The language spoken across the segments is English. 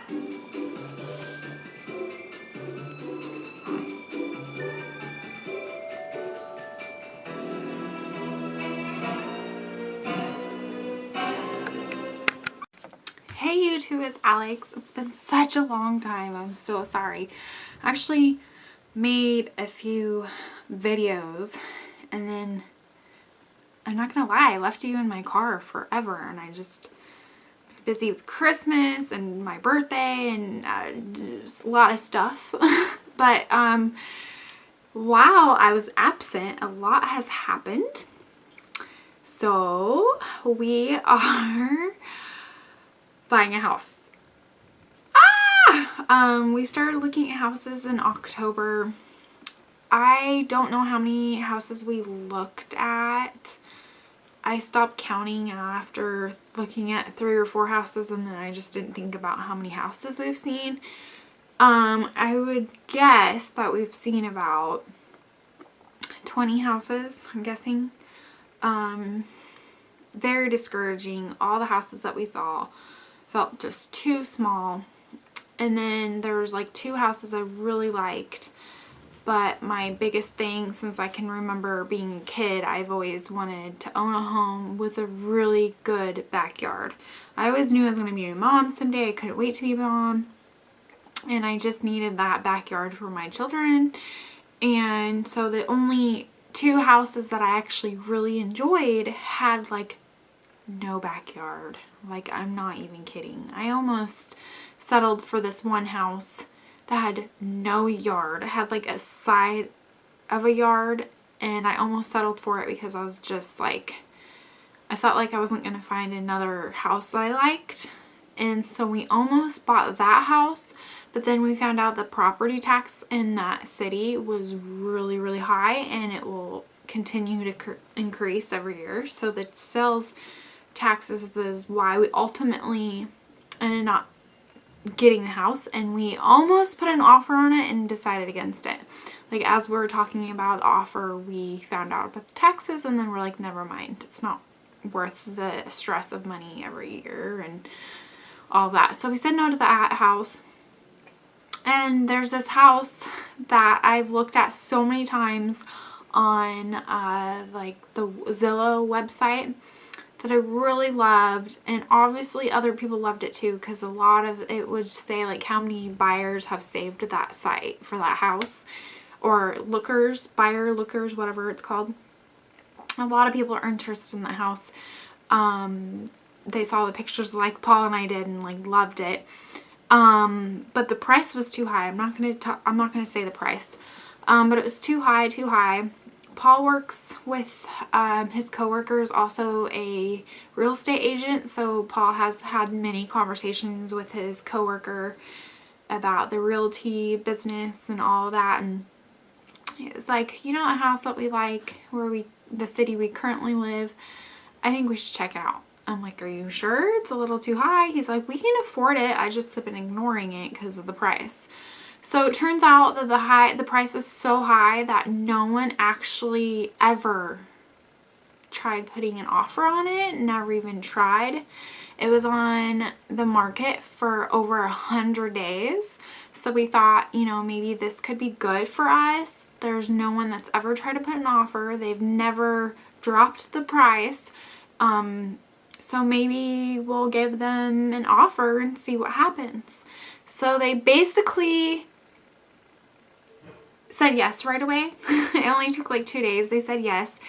Hey YouTube, it's Alex. It's been such a long time. I'm so sorry. I actually made a few videos and then I'm not gonna lie, I left you in my car forever and I just busy with Christmas and my birthday and just a lot of stuff. But while I was absent, a lot has happened. So we are buying a house. We started looking at houses in October. I don't know how many houses we looked at. I stopped counting after looking at 3 or 4 houses and then I just didn't think about how many houses we've seen. I would guess that we've seen about 20 houses, I'm guessing. Very discouraging. All the houses that we saw felt just too small. And then there's like 2 houses I really liked. But my biggest thing since I can remember being a kid, I've always wanted to own a home with a really good backyard. I always knew I was going to be a mom someday. I couldn't wait to be a mom. And I just needed that backyard for my children. And so the only 2 houses that I actually really enjoyed had like no backyard. Like, I'm not even kidding. I almost settled for this one house that had no yard. It had like a side of a yard and I almost settled for it because I was just like, I felt like I wasn't going to find another house that I liked. And so we almost bought that house, but then we found out the property tax in that city was really, really high and it will continue to increase every year. So the sales taxes is why we ultimately ended up getting the house, and we almost put an offer on it and decided against it. Like, as we were talking about the offer, we found out about the taxes and then we're like, never mind, it's not worth the stress of money every year and all that. So we said no to that house. And there's this house that I've looked at so many times on like the Zillow website that I really loved, and obviously other people loved it too because a lot of it would say like how many buyers have saved that site for that house, or lookers, buyer lookers, whatever it's called. A lot of people are interested in the house. They saw the pictures like Paul and I did and like loved it. But the price was too high. I'm not gonna say the price, but it was too high. Paul works with his coworkers, also a real estate agent, so Paul has had many conversations with his coworker about the realty business and all of that, and it's like, you know, a house that we like where the city we currently live, I think we should check it out. I'm like, are you sure it's a little too high? He's like, we can afford it. I just have been ignoring it because of the price. So it turns out that the price is so high that no one actually ever tried putting an offer on it, never even tried. It was on the market for over 100 days. So we thought, you know, maybe this could be good for us. There's no one that's ever tried to put an offer. They've never dropped the price. So maybe we'll give them an offer and see what happens. So they basically said yes right away. It only took like 2 days. They said yes.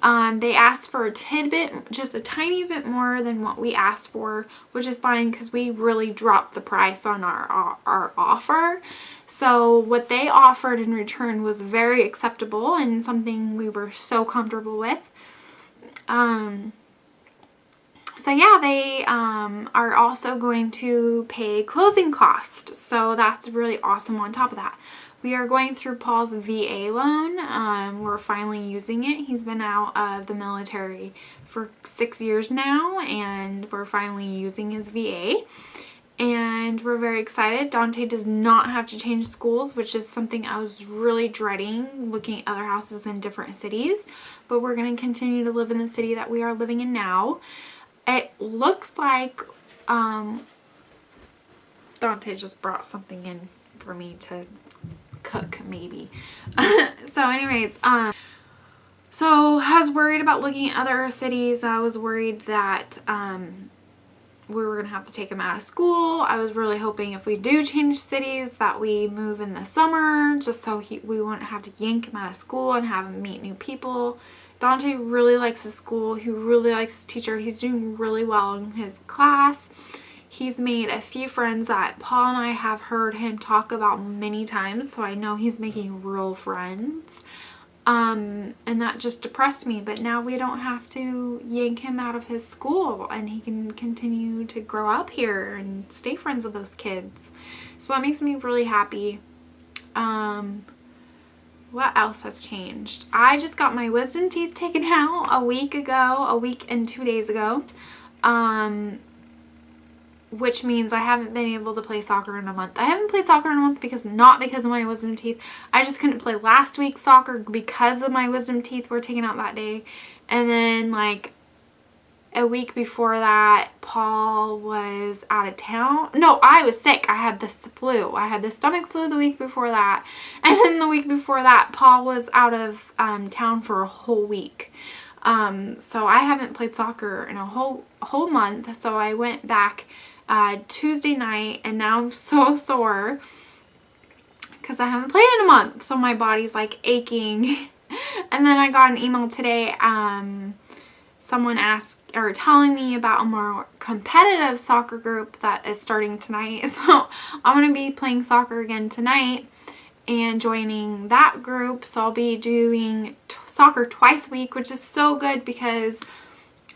They asked for a tidbit, just a tiny bit more than what we asked for, which is fine because we really dropped the price on our offer. So what they offered in return was very acceptable and something we were so comfortable with. So yeah, they are also going to pay closing costs. So that's really awesome on top of that. We are going through Paul's VA loan. We're finally using it. He's been out of the military for 6 years now, and we're finally using his VA. And we're very excited. Dante does not have to change schools, which is something I was really dreading, looking at other houses in different cities. But we're going to continue to live in the city that we are living in now. It looks like Dante just brought something in for me to cook, maybe. So anyways, so I was worried about looking at other cities. I was worried that we were going to have to take him out of school. I was really hoping if we do change cities that we move in the summer, just so we wouldn't have to yank him out of school and have him meet new people. Dante really likes his school. He really likes his teacher. He's doing really well in his class. He's made a few friends that Paul and I have heard him talk about many times, so I know he's making real friends. And that just depressed me, but now we don't have to yank him out of his school and he can continue to grow up here and stay friends with those kids. So that makes me really happy. What else has changed? I just got my wisdom teeth taken out a week and 2 days ago. Which means I haven't been able to play soccer in a month. I haven't played soccer in a month not because of my wisdom teeth. I just couldn't play last week's soccer because of my wisdom teeth were taken out that day. And then like a week before that, Paul was out of town. No, I was sick. I had the flu. I had the stomach flu the week before that. And then the week before that, Paul was out of town for a whole week. So I haven't played soccer in a whole month. So I went back Tuesday night, and now I'm so sore because I haven't played in a month, so my body's like aching. And then I got an email today, someone telling me about a more competitive soccer group that is starting tonight. So I'm going to be playing soccer again tonight and joining that group. So I'll be doing soccer twice a week, which is so good because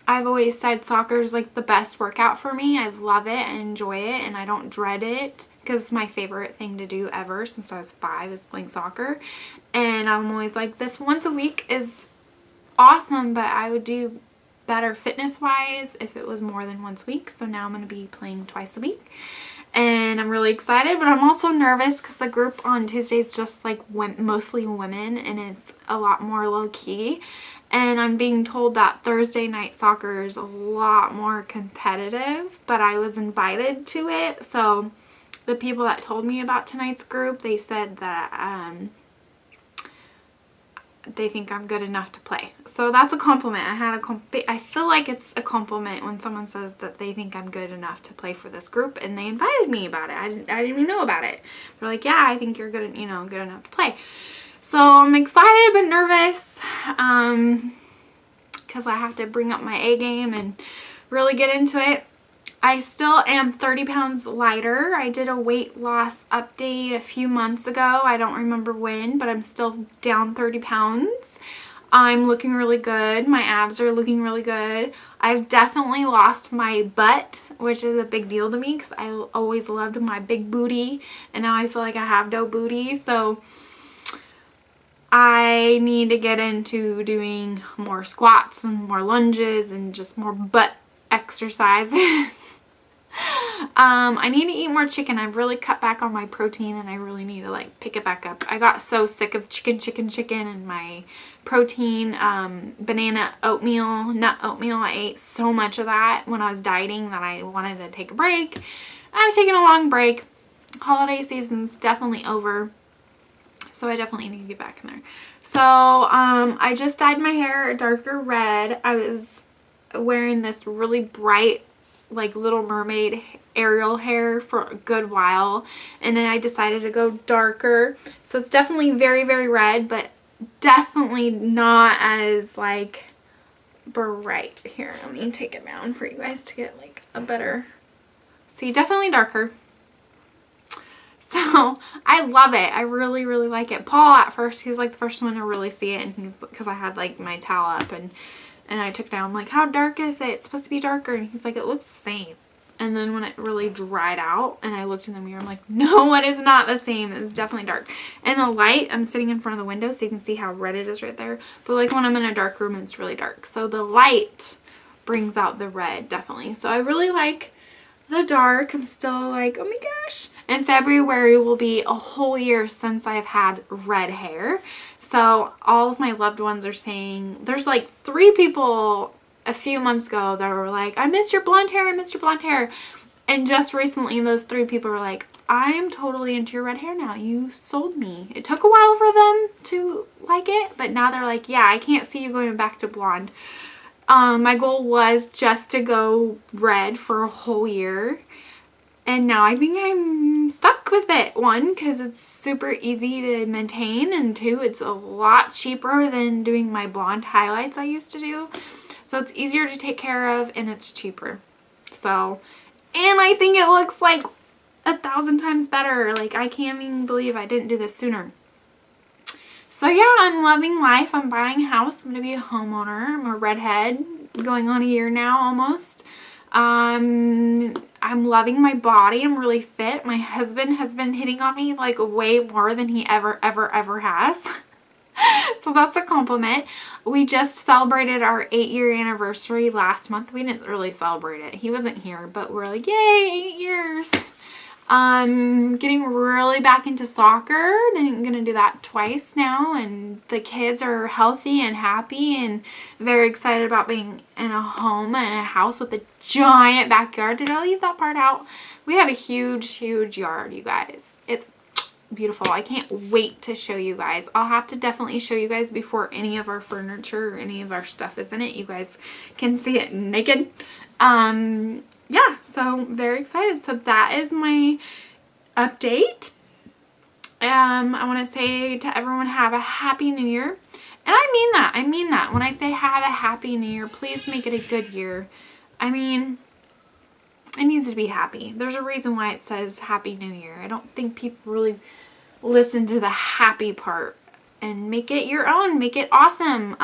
I've always said soccer is like the best workout for me. I love it and enjoy it, and I don't dread it because it's my favorite thing to do ever since I was 5 is playing soccer. And I'm always like, this once a week is awesome, but I would do better fitness wise if it was more than once a week. So now I'm going to be playing twice a week, and I'm really excited, but I'm also nervous because the group on Tuesday is just like mostly women, and it's a lot more low key. And I'm being told that Thursday night soccer is a lot more competitive, but I was invited to it. So the people that told me about tonight's group, they said that they think I'm good enough to play. So that's a compliment. I feel like it's a compliment when someone says that they think I'm good enough to play for this group, and they invited me about it. I didn't even know about it. They're like, yeah, I think you're good, good enough to play. So I'm excited but nervous because I have to bring up my A game and really get into it. I still am 30 pounds lighter. I did a weight loss update a few months ago. I don't remember when, but I'm still down 30 pounds. I'm looking really good. My abs are looking really good. I've definitely lost my butt, which is a big deal to me because I always loved my big booty, and now I feel like I have no booty. So I need to get into doing more squats and more lunges and just more butt exercises. I need to eat more chicken. I've really cut back on my protein, and I really need to like pick it back up. I got so sick of chicken and my protein, banana oatmeal, nut oatmeal. I ate so much of that when I was dieting that I wanted to take a break. I've taken a long break. Holiday season's definitely over, so I definitely need to get back in there. So I just dyed my hair a darker red. I was wearing this really bright like Little Mermaid Ariel hair for a good while, and then I decided to go darker. So it's definitely very, very red, but definitely not as like bright. Here, let me take it down for you guys to get like a better see. Definitely darker. So I love it. I really, really like it. Paul at first, he's like the first one to really see it, and he's because I had like my towel up and I took it down. I'm like, how dark is it? It's supposed to be darker. And he's like, it looks the same. And then when it really dried out and I looked in the mirror, I'm like, no, it is not the same. It's definitely dark. And the light, I'm sitting in front of the window so you can see how red it is right there. But like when I'm in a dark room, it's really dark. So the light brings out the red, definitely. So I really like the dark. I'm still like, oh my gosh. And February will be a whole year since I've had red hair. So all of my loved ones are saying, there's like 3 people a few months ago that were like, I miss your blonde hair. I miss your blonde hair. And just recently, those 3 people were like, I am totally into your red hair now. You sold me. It took a while for them to like it, but now they're like, yeah, I can't see you going back to blonde. My goal was just to go red for a whole year. And now I think I'm stuck with it. 1, because it's super easy to maintain. And 2, it's a lot cheaper than doing my blonde highlights I used to do. So it's easier to take care of and it's cheaper. So, and I think it looks like 1,000 times better. Like, I can't even believe I didn't do this sooner. So yeah, I'm loving life. I'm buying a house. I'm going to be a homeowner. I'm a redhead, going on a year now almost. I'm loving my body. I'm really fit. My husband has been hitting on me like way more than he ever has. So that's a compliment. We just celebrated our 8-year anniversary last month. We didn't really celebrate it. He wasn't here, but we're like, yay, 8 years. Getting really back into soccer. I'm gonna do that twice now, and the kids are healthy and happy and very excited about being in a home and a house with a giant backyard. Did I leave that part out? We have a huge yard, you guys. It's beautiful. I can't wait to show you guys. I'll have to definitely show you guys before any of our furniture or any of our stuff is in it. You guys can see it naked. Yeah, so very excited. So that is my update. I want to say to everyone, have a happy new year. And I mean that. I mean that. When I say have a happy new year, please make it a good year. I mean, it needs to be happy. There's a reason why it says happy new year. I don't think people really listen to the happy part. And make it your own. Make it awesome.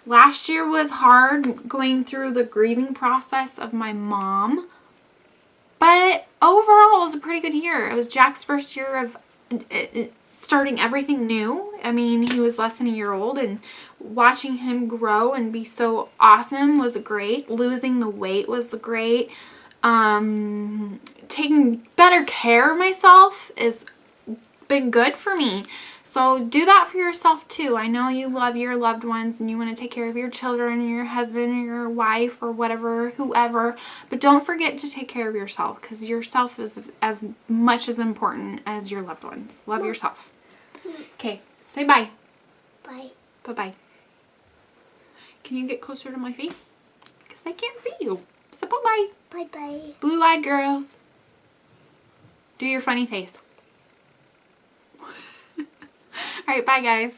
Last year was hard going through the grieving process of my mom. But overall, it was a pretty good year. It was Jack's first year of starting everything new. I mean, he was less than a year old. And watching him grow and be so awesome was great. Losing the weight was great. Taking better care of myself has been good for me. So do that for yourself too. I know you love your loved ones and you want to take care of your children and your husband or your wife or whatever, whoever. But don't forget to take care of yourself, because yourself is as much as important as your loved ones. Love yourself. Okay, say bye. Bye. Bye-bye. Can you get closer to my face? Because I can't see you. So bye-bye. Bye-bye. Blue-eyed girls. Do your funny face. All right, bye guys.